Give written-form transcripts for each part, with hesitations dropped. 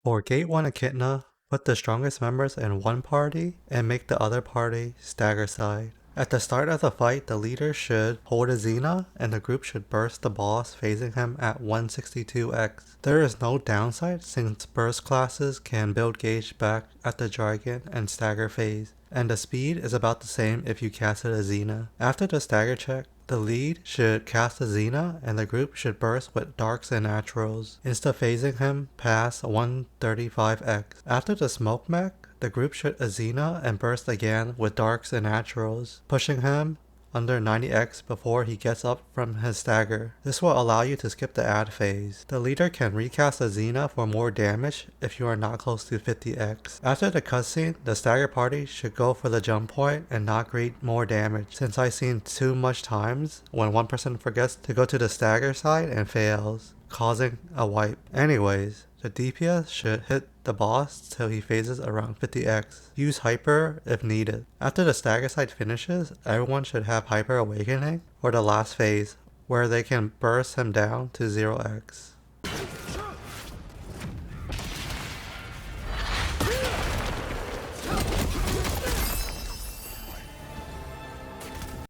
For Gate 1 Echidna, put the strongest members in one party and make the other party stagger side. At the start of the fight, the leader should hold a Xena and the group should burst the boss facing him at 162x. There is no downside since burst classes can build gauge back at the dragon and stagger phase, and the speed is about the same if you casted a Xena. After the stagger check, the lead should cast a Xena and the group should burst with Darks and Atros, insta-phasing him past 135x. After the smoke mech, the group should a Xena and burst again with Darks and Atros, pushing him under 90x before he gets up from his stagger. This will allow you to skip the ad phase. The leader can recast a Xena for more damage if you are not close to 50x. After the cutscene, the stagger party should go for the jump point and not create more damage, since I've seen too much times when one person forgets to go to the stagger side and fails, causing a wipe. Anyways, the DPS should hit the boss till he phases around 50x. Use Hyper if needed. After the stagger side finishes, everyone should have Hyper Awakening for the last phase, where they can burst him down to 0x.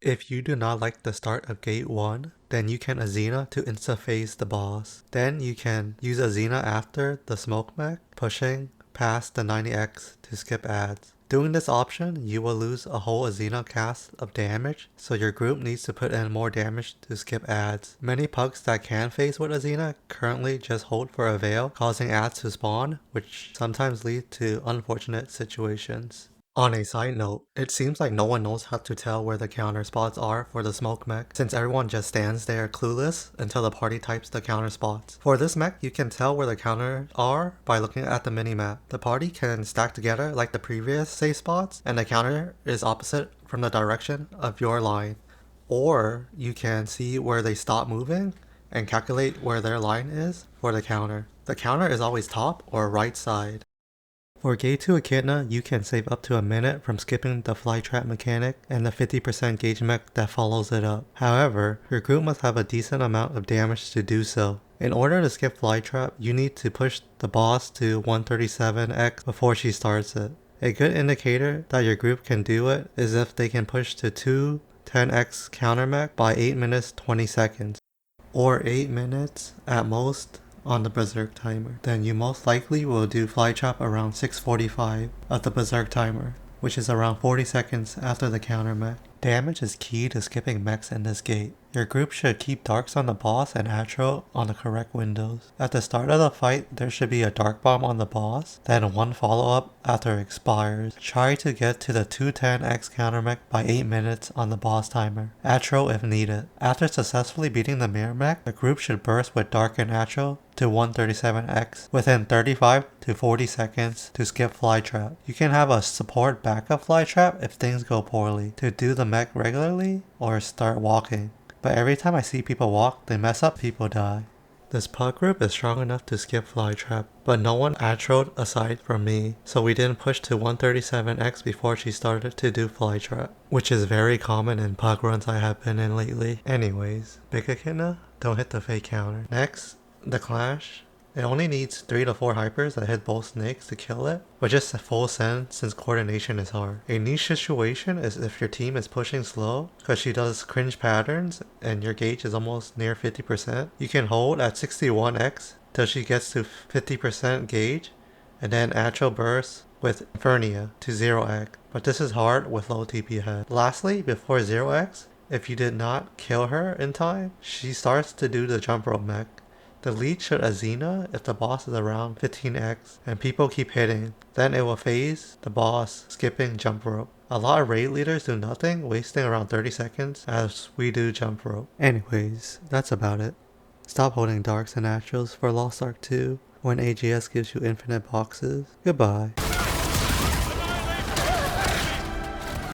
If you do not like the start of Gate 1, then you can a Xena to insta-phase the boss. Then you can use a Xena after the smoke mech, pushing past the 90x to skip ads. Doing this option, you will lose a whole Xena cast of damage, so your group needs to put in more damage to skip ads. Many pugs that can phase with a Xena currently just hold for a veil, causing ads to spawn, which sometimes lead to unfortunate situations. On a side note, it seems like no one knows how to tell where the counter spots are for the smoke mech, since everyone just stands there clueless until the party types the counter spots. For this mech, you can tell where the counters are by looking at the minimap. The party can stack together like the previous safe spots, and the counter is opposite from the direction of your line. Or you can see where they stop moving and calculate where their line is for the counter. The counter is always top or right side. For Gate 2 Echidna, you can save up to a minute from skipping the Flytrap mechanic and the 50% gauge mech that follows it up. However, your group must have a decent amount of damage to do so. In order to skip Flytrap, you need to push the boss to 137x before she starts it. A good indicator that your group can do it is if they can push to 210x counter mech by 8 minutes 20 seconds, or 8 minutes at most on the Berserk timer. Then you most likely will do Flytrap around 6:45 of the Berserk timer, which is around 40 seconds after the counter mech. Damage is key to skipping mechs in this gate. Your group should keep Darks on the boss and Atro on the correct windows. At the start of the fight, there should be a Dark Bomb on the boss, then one follow-up after it expires. Try to get to the 210x counter mech by 8 minutes on the boss timer. Atro if needed. After successfully beating the mirror mech, the group should burst with Dark and Atro to 137x within 35 to 40 seconds to skip Flytrap. You can have a support backup Flytrap if things go poorly, to do the mech regularly or start walking. But every time I see people walk, they mess up, people die. This pug group is strong enough to skip Flytrap, but no one atroed aside from me, so we didn't push to 137x before she started to do Flytrap, which is very common in pug runs I have been in lately. Anyways, Big Echidna, don't hit the fake counter. Next, the Clash. It only needs 3 to 4 hypers that hit both snakes to kill it, but just a full send since coordination is hard. A niche situation is if your team is pushing slow, because she does cringe patterns and your gauge is almost near 50%. You can hold at 61x till she gets to 50% gauge, and then Atro burst with Infernia to 0x, but this is hard with low TP head. Lastly, before 0x, if you did not kill her in time, she starts to do the jump rope mech. The lead should a Xena if the boss is around 15x and people keep hitting. Then it will phase the boss, skipping jump rope. A lot of raid leaders do nothing, wasting around 30 seconds as we do jump rope. Anyways, that's about it. Stop holding Darks and Atros for Lost Ark 2 when AGS gives you infinite boxes. Goodbye.